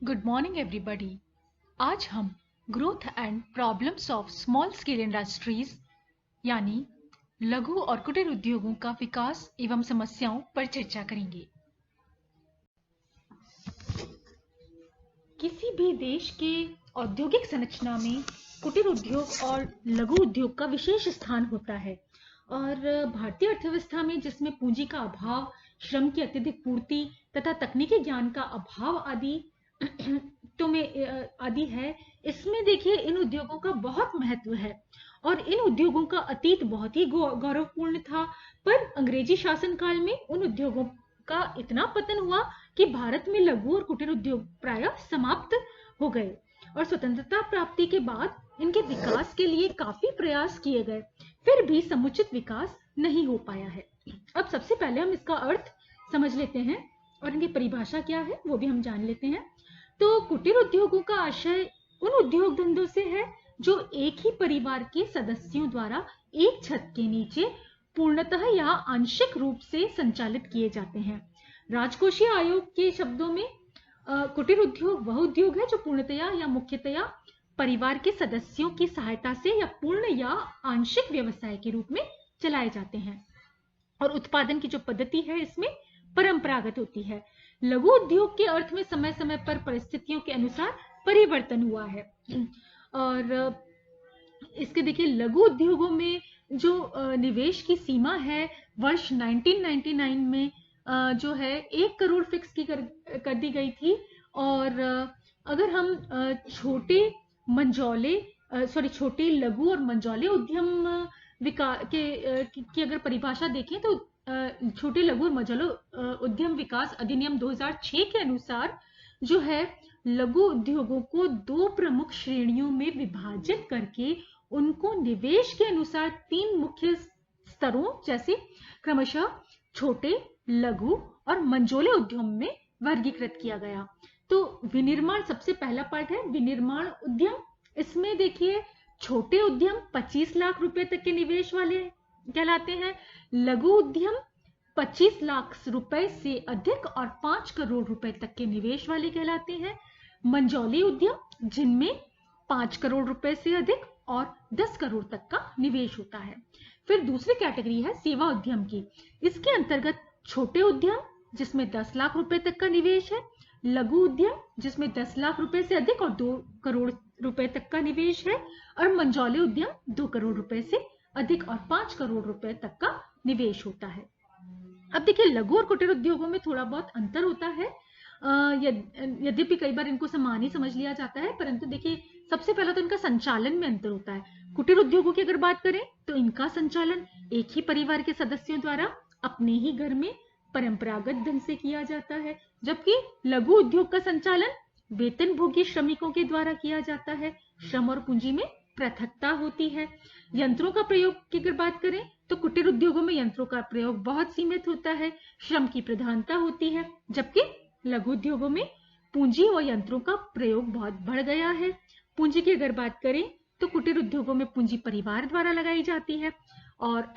Good morning everybody. आज हम growth and problems of small scale industries यानी लघु और कुटीर उद्योगों का विकास एवं समस्याओं पर चर्चा करेंगे। किसी भी देश के औद्योगिक संरचना में कुटीर उद्योग और लघु उद्योग का विशेष स्थान होता है और भारतीय अर्थव्यवस्था में जिसमें पूंजी का अभाव, श्रम की अत्यधिक पूर्ति तथा तकनीकी ज्ञान का अभाव आदि है। इसमें देखिए इन उद्योगों का बहुत महत्व है और इन उद्योगों का अतीत बहुत ही गौरवपूर्ण था, पर अंग्रेजी शासनकाल में उन उद्योगों का इतना पतन हुआ कि भारत में लघु और कुटीर उद्योग प्रायः समाप्त हो गए और स्वतंत्रता प्राप्ति के बाद इनके विकास के लिए काफी प्रयास किए गए, फिर भी समुचित विकास नहीं हो पाया है। अब सबसे पहले हम इसका अर्थ समझ लेते हैं और इनकी परिभाषा क्या है वो भी हम जान लेते हैं। तो कुटीर उद्योगों का आशय उन उद्योग धंधों से है जो एक ही परिवार के सदस्यों द्वारा एक छत के नीचे पूर्णतः या आंशिक रूप से संचालित किए जाते हैं। राजकोषीय आयोग के शब्दों में कुटीर उद्योग वह उद्योग है जो पूर्णतया या मुख्यतया परिवार के सदस्यों की सहायता से या पूर्ण या आंशिक व्यवसाय के रूप में चलाए जाते हैं और उत्पादन की जो पद्धति है इसमें परंपरागत होती है। लघु उद्योग के अर्थ में समय समय पर परिस्थितियों के अनुसार परिवर्तन हुआ है और इसके देखिए लघु उद्योगों में जो निवेश की सीमा है वर्ष 1999 में जो है 1 करोड़ फिक्स की कर दी गई थी और अगर हम छोटे लघु और मंझौले उद्यम विकास की अगर परिभाषा देखें तो छोटे लघु और मझोले उद्यम विकास अधिनियम 2006 के अनुसार जो है लघु उद्योगों को 2 प्रमुख श्रेणियों में विभाजित करके उनको निवेश के अनुसार 3 मुख्य स्तरों जैसे क्रमशः छोटे, लघु और मंझोले उद्यम में वर्गीकृत किया गया। तो विनिर्माण सबसे पहला पार्ट है विनिर्माण उद्यम। इसमें देखिए छोटे उद्यम 25 लाख रुपए तक के निवेश वाले कहलाते हैं, लघु उद्यम 25 लाख रुपए से अधिक और 5 करोड़ रुपए तक के निवेश वाले कहलाते हैं, मंझौले उद्यम जिनमें 5 करोड़ रुपए से अधिक और 10 करोड़ तक का निवेश होता है। फिर दूसरी कैटेगरी है सेवा उद्यम की। इसके अंतर्गत छोटे उद्यम जिसमें 10 लाख रुपए तक का निवेश है, लघु उद्यम जिसमें 10 लाख रुपए से अधिक और 2 करोड़ रुपए तक का निवेश है और मंझौले उद्यम 2 करोड़ रुपए से अधिक और 5 करोड़ रुपए तक का निवेश होता है। अब देखिए लघु और कुटीर उद्योगों में थोड़ा बहुत अंतर होता है, यद्यपि कई बार इनको समान ही समझ लिया जाता है, परंतु देखिए सबसे पहला तो इनका संचालन में अंतर होता है। कुटीर उद्योगों की अगर बात करें तो इनका संचालन एक ही परिवार के सदस्यों द्वारा अपने ही घर में परंपरागत ढंग से किया जाता है, जबकि लघु उद्योग का संचालन वेतनभोगी श्रमिकों के द्वारा किया जाता है। श्रम और पूंजी में पृथकता होती है। यंत्रों का प्रयोग की अगर बात करें तो कुटीर उद्योगों में यंत्रों का प्रयोग बहुत सीमित होता है, श्रम की प्रधानता होती है, जबकि लघु उद्योगों में पूंजी और यंत्रों का प्रयोग बहुत बढ़ गया है। पूंजी की अगर बात करें तो कुटीर उद्योगों में पूंजी परिवार द्वारा लगाई जाती है और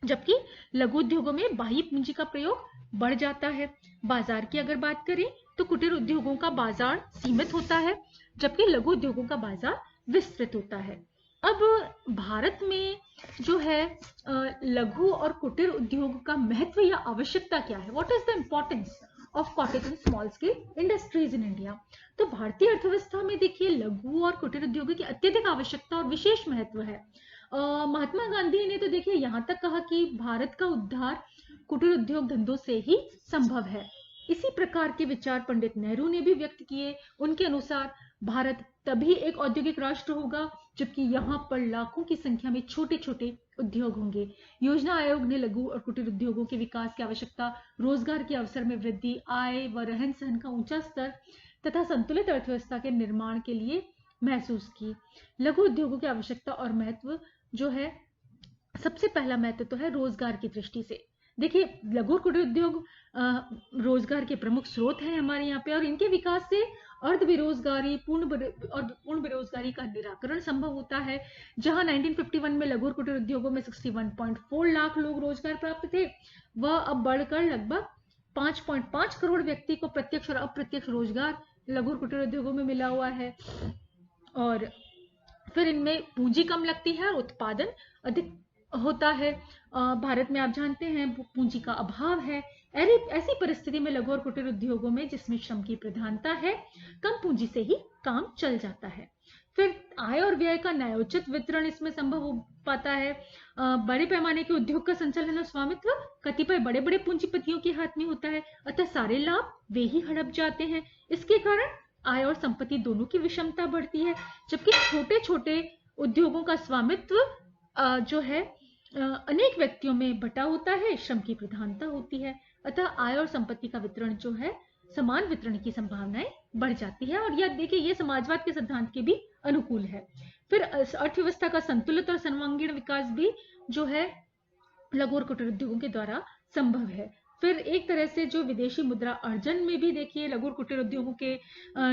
जबकि लघु उद्योगों में बाह्य पूंजी का प्रयोग बढ़ जाता है। बाजार की अगर बात करें तो कुटीर उद्योगों का बाजार सीमित होता है, जबकि लघु उद्योगों का बाजार विस्तृत होता है। अब भारत में जो है लघु और कुटीर उद्योग का महत्व या आवश्यकता क्या है, what is the importance of cottage and small scale industries in India. तो भारतीय अर्थव्यवस्था में देखिए लघु और कुटीर उद्योगों की अत्यधिक आवश्यकता और विशेष महत्व है। महात्मा गांधी ने तो देखिए यहाँ तक कहा कि भारत का उद्धार कुटीर उद्योग धंधों से ही संभव है। इसी प्रकार के विचार पंडित नेहरू ने भी व्यक्त किए। उनके अनुसार भारत तभी एक औद्योगिक राष्ट्र होगा जबकि यहाँ पर लाखों की संख्या में छोटे छोटे उद्योग होंगे। योजना आयोग ने लघु और कुटीर उद्योगों के विकास की आवश्यकता, रोजगार के अवसर में वृद्धि, आय व रहन सहन का ऊंचा स्तर तथा संतुलित अर्थव्यवस्था के निर्माण के लिए महसूस की। लघु उद्योगों की आवश्यकता और महत्व जो है, सबसे पहला महत्व तो है रोजगार की दृष्टि से। देखिए लघु और कुटीर उद्योग रोजगार के प्रमुख स्रोत हैं हमारे यहाँ पे और इनके विकास से अर्ध बेरोजगारी पूर्ण बेरोजगारी का निराकरण संभव होता है। जहां 1951 में लघु और कुटीर उद्योगों में 61.4 लाख लोग रोजगार प्राप्त थे, वह अब बढ़कर लगभग 5.5 करोड़ व्यक्ति को प्रत्यक्ष और अप्रत्यक्ष रोजगार लघु और कुटीर उद्योगों में मिला हुआ है। और फिर इनमें पूंजी कम लगती है और उत्पादन अधिक होता है। भारत में आप जानते हैं पूंजी का अभाव है। ऐसी परिस्थिति में लघु और कुटीर उद्योगों में जिसमें श्रम की प्रधानता है, कम पूंजी से ही काम चल जाता है। फिर आय और व्यय का न्यायोचित वितरण इसमें संभव हो पाता है। बड़े पैमाने के उद्योग का संचालन और स्वामित्व कतिपय बड़े बड़े पूंजीपतियों के हाथ में होता है, अतः सारे लाभ वे ही हड़प जाते हैं। इसके कारण आय और संपत्ति दोनों की विषमता बढ़ती है, जबकि छोटे छोटे उद्योगों का स्वामित्व जो है अनेक व्यक्तियों में बटा होता है, श्रम की प्रधानता होती है, अतः आय और संपत्ति का वितरण जो है समान वितरण की संभावनाएं बढ़ जाती है। और यह देखिए ये समाजवाद के सिद्धांत के भी अनुकूल है। फिर अर्थव्यवस्था का संतुलित और सर्वांगीण विकास भी जो है लघु और कुटीर उद्योगों के द्वारा संभव है। फिर एक तरह से जो विदेशी मुद्रा अर्जन में भी देखिए लघु और कुटीर उद्योगों के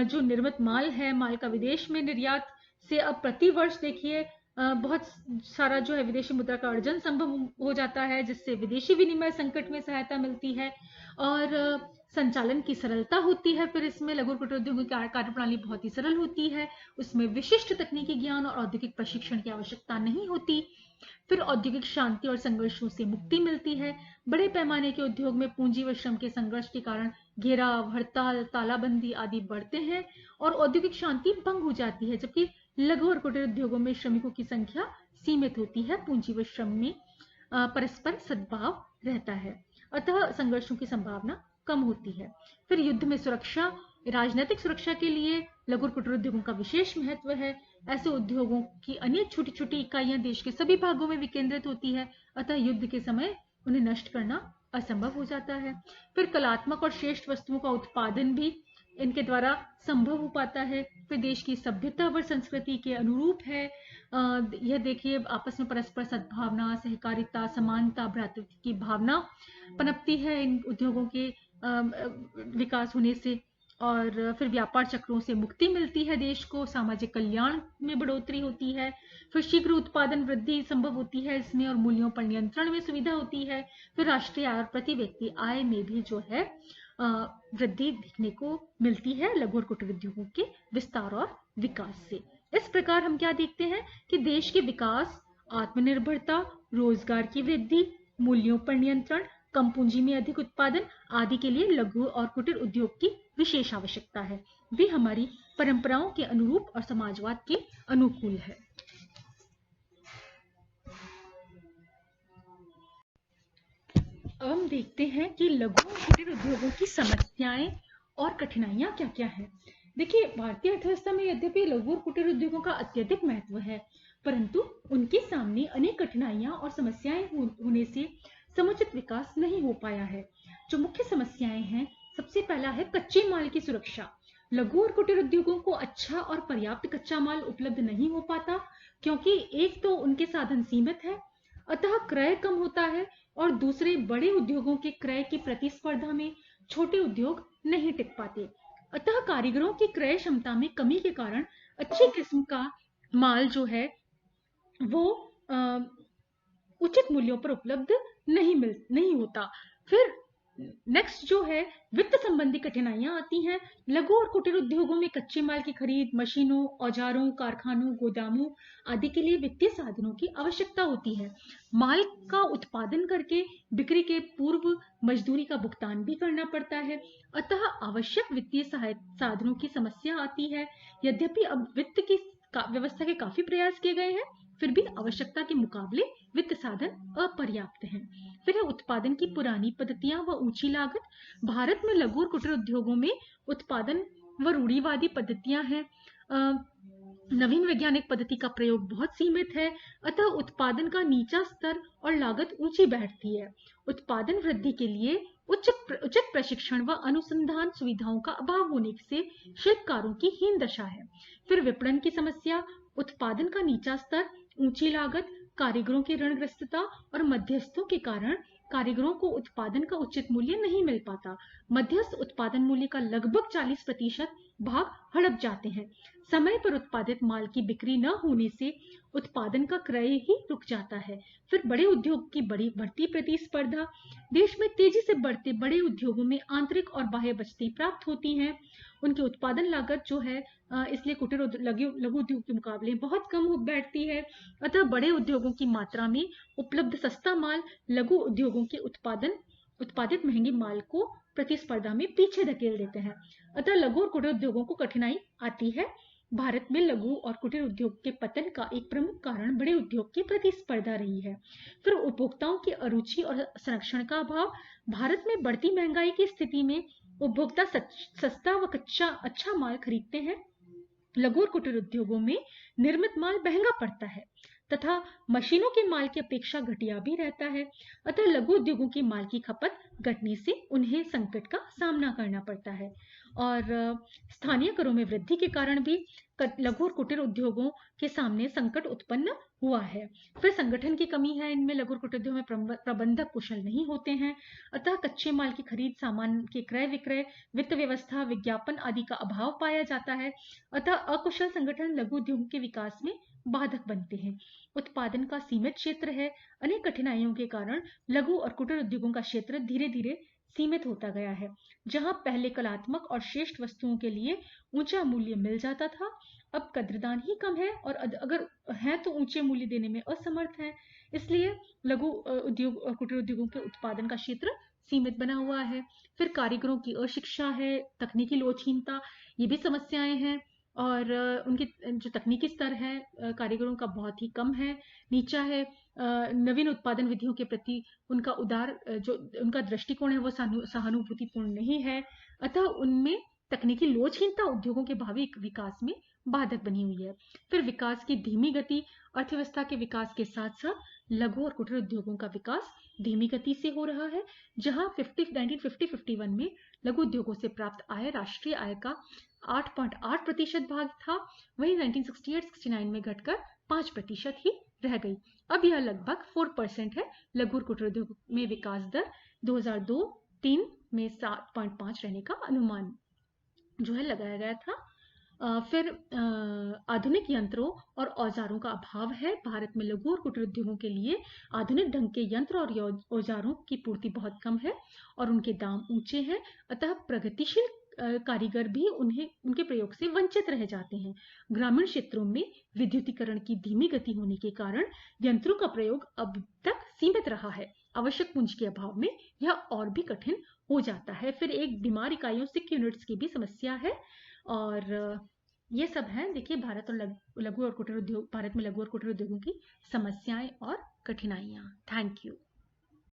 जो निर्मित माल है, माल का विदेश में निर्यात से अब प्रति वर्ष देखिए बहुत सारा जो है विदेशी मुद्रा का अर्जन संभव हो जाता है, जिससे विदेशी विनिमय संकट में सहायता मिलती है और संचालन की सरलता होती है। फिर इसमें लघु और कुटीर उद्योगों की कार्यप्रणाली बहुत ही सरल होती है, उसमें विशिष्ट तकनीकी ज्ञान और औद्योगिक प्रशिक्षण की आवश्यकता नहीं होती। फिर औद्योगिक शांति और संघर्षों से मुक्ति मिलती है। बड़े पैमाने के उद्योग में पूंजी व श्रम के संघर्ष के कारण घेराव, हड़ताल, तालाबंदी आदि बढ़ते हैं और औद्योगिक शांति भंग हो जाती है, जबकि लघु और कुटीर उद्योगों में श्रमिकों की संख्या सीमित होती है। पूंजी व श्रम में परस्पर सद्भाव रहता है, अतः संघर्षों की संभावना कम होती है। फिर युद्ध में सुरक्षा, राजनीतिक सुरक्षा के लिए लघु और कुटीर उद्योगों का विशेष महत्व है। ऐसे उद्योगों की अनेक छोटी छोटी इकाइयां देश के सभी भागों में विकेंद्रित होती है, अतः युद्ध के समय उन्हें नष्ट करना असंभव हो जाता है। फिर कलात्मक और श्रेष्ठ वस्तुओं का उत्पादन भी इनके द्वारा संभव हो पाता है। फिर देश की सभ्यता व संस्कृति के अनुरूप है। यह देखिए आपस में परस्पर सद्भावना, सहकारिता, समानता, भ्रातृत्व की भावना पनपती है इन उद्योगों के विकास होने से। और फिर व्यापार चक्रों से मुक्ति मिलती है देश को, सामाजिक कल्याण में बढ़ोतरी होती है। फिर शीघ्र उत्पादन वृद्धि संभव होती है इसमें और मूल्यों पर नियंत्रण में सुविधा होती है। फिर राष्ट्रीय आय और प्रति व्यक्ति आय में भी जो है वृद्धि देखने को मिलती है लघु और कुटीर उद्योगों के विस्तार और विकास से। इस प्रकार हम क्या देखते हैं कि देश के विकास, आत्मनिर्भरता, रोजगार की वृद्धि, मूल्यों पर नियंत्रण, कम पूंजी में अधिक उत्पादन आदि के लिए लघु और कुटीर उद्योग की विशेष आवश्यकता है। वे हमारी परंपराओं के अनुरूप और समाजवाद के अनुकूल है। अब हम देखते हैं कि लघु और कुटीर उद्योगों की समस्याएं और कठिनाइयां क्या क्या है। देखिए भारतीय अर्थव्यवस्था में यद्यपि लघु और कुटीर उद्योगों का अत्यधिक महत्व है, परंतु उनके सामने अनेक कठिनाइयां और समस्याएं होने से समुचित विकास नहीं हो पाया है। जो मुख्य समस्याएं हैं, सबसे पहला है कच्चे माल की सुरक्षा। लघु और कुटीर उद्योगों को अच्छा और पर्याप्त कच्चा माल उपलब्ध नहीं हो पाता, क्योंकि एक तो उनके साधन सीमित है, अतः क्रय कम होता है, और दूसरे बड़े उद्योगों के क्रय की प्रतिस्पर्धा में छोटे उद्योग नहीं टिक पाते। अतः कारीगरों की क्रय क्षमता में कमी के कारण अच्छी किस्म का माल जो है वो उचित मूल्यों पर उपलब्ध नहीं होता। फिर नेक्स्ट जो है वित्त संबंधी कठिनाइयां आती हैं। लघु और कुटीर उद्योगों में कच्चे माल की खरीद, मशीनों, औजारों, कारखानों, गोदामों आदि के लिए वित्तीय साधनों की आवश्यकता होती है। माल का उत्पादन करके बिक्री के पूर्व मजदूरी का भुगतान भी करना पड़ता है, अतः आवश्यक वित्तीय साधनों की समस्या आती है। यद्यपि अब वित्त की व्यवस्था के काफी प्रयास किए गए हैं, फिर भी आवश्यकता के मुकाबले वित्त साधन अपर्याप्त हैं। फिर है उत्पादन की पुरानी पद्धतियां व ऊंची लागत। भारत में लघु और कुटीर उद्योगों में उत्पादन व रूढ़िवादी पद्धतियां हैं। नवीन वैज्ञानिक पद्धति का प्रयोग बहुत सीमित है, अतः उत्पादन का नीचा स्तर और लागत ऊंची बैठती है। उत्पादन वृद्धि के लिए उचित प्रशिक्षण व अनुसंधान सुविधाओं का अभाव होने से शिल्पकारों की हीन दशा है। फिर विपणन की समस्या, उत्पादन का नीचा स्तर, ऊंची लागत, कारीगरों की ऋणग्रस्तता और मध्यस्थों के कारण कारीगरों को उत्पादन का उचित मूल्य नहीं मिल पाता। मध्यस्थ उत्पादन मूल्य का लगभग 40% भाग हड़प जाते हैं। समय पर उत्पादित माल की बिक्री न होने से उत्पादन का क्रय ही रुक जाता है। फिर बड़े उद्योग की बढ़ती प्रतिस्पर्धा। देश में तेजी से बढ़ते बड़े उद्योगों में आंतरिक और बाह्य बचतें प्राप्त होती हैं। उनकी उत्पादन लागत जो है इसलिए कुटीर लघु उद्योग के मुकाबले बहुत कम बैठती है। अतः बड़े उद्योगों की मात्रा में उपलब्ध सस्ता माल लघु उद्योगों के उत्पादित महंगे माल को प्रतिस्पर्धा में पीछे धकेल देते हैं। अतः लघु और कुटीर उद्योगों को कठिनाई आती है। भारत में लघु और कुटीर उद्योग के पतन का एक प्रमुख कारण बड़े उद्योग की प्रतिस्पर्धा रही है। फिर उपभोक्ताओं की अरुचि और संरक्षण का अभाव। भारत में बढ़ती महंगाई की स्थिति में उपभोक्ता सस्ता व अच्छा माल खरीदते हैं। लघु और कुटीर उद्योगों में निर्मित माल महंगा पड़ता है तथा मशीनों के माल की अपेक्षा घटिया भी रहता है। अतः लघु उद्योगों की माल की खपत घटने से उन्हें संकट का सामना करना पड़ता है। और स्थानीय करों में वृद्धि के कारण भी लघु और कुटीर उद्योगों के सामने संकट उत्पन्न हुआ है। फिर संगठन की कमी है इनमें। लघु और कुटीर उद्योग में प्रबंधक कुशल नहीं होते हैं। अतः कच्चे माल की खरीद, सामान के क्रय विक्रय, वित्त व्यवस्था, विज्ञापन आदि का अभाव पाया जाता है। अतः अकुशल संगठन लघु उद्योगों के विकास में बाधक बनते हैं। उत्पादन का सीमित क्षेत्र है। अनेक कठिनाइयों के कारण लघु और कुटीर उद्योगों का क्षेत्र धीरे धीरे सीमित होता गया है। जहां पहले कलात्मक और श्रेष्ठ वस्तुओं के लिए ऊंचा मूल्य मिल जाता था, अब कद्रदान ही कम है और अगर है तो ऊंचे मूल्य देने में असमर्थ है। इसलिए लघु उद्योग और कुटीर उद्योगों के उत्पादन का क्षेत्र सीमित बना हुआ है। फिर कारीगरों की अशिक्षा है, तकनीकी लोचहीनता, ये भी समस्याएं हैं। और उनके जो तकनीकी स्तर है कारीगरों का बहुत ही कम है, नीचा है। नवीन उत्पादन विधियों के प्रति उनका जो उनका दृष्टिकोण है वो सहानुभूतिपूर्ण नहीं है। अतः उनमें तकनीकी लोचहीनता उद्योगों के भावी विकास में बाधक बनी हुई है। फिर विकास की धीमी गति। अर्थव्यवस्था के विकास के साथ साथ लघु और कुटीर उद्योगों का विकास धीमी गति से हो रहा है। जहां 1950-51 में लघु उद्योगों से प्राप्त आय राष्ट्रीय आय का 8.8% भाग था, वहीं 1968-69 में घटकर 5% ही रह गई। अब यह लगभग 4% है। लघु और कुटीर उद्योग में विकास दर 2002-3 में 7.5 रहने का अनुमान जो है लगाया गया था। फिर आधुनिक यंत्रों और औजारों का अभाव है। भारत में लघु और कुटीर उद्योगों के लिए आधुनिक ढंग के यंत्र और औजारों की पूर्ति बहुत कम है और उनके दाम ऊंचे हैं। अतः प्रगतिशील कारीगर भी उनके प्रयोग से वंचित रह जाते हैं। ग्रामीण क्षेत्रों में विद्युतीकरण की धीमी गति होने के कारण यंत्रों का प्रयोग अब तक सीमित रहा है। आवश्यक पूंजी के अभाव में यह और भी कठिन हो जाता है। फिर एक बीमार इकाइयों सिक यूनिट्स की भी समस्या है। और ये सब है देखिए भारत में लघु और कुटीर उद्योगों की समस्याएं और कठिनाइयां। Thank you.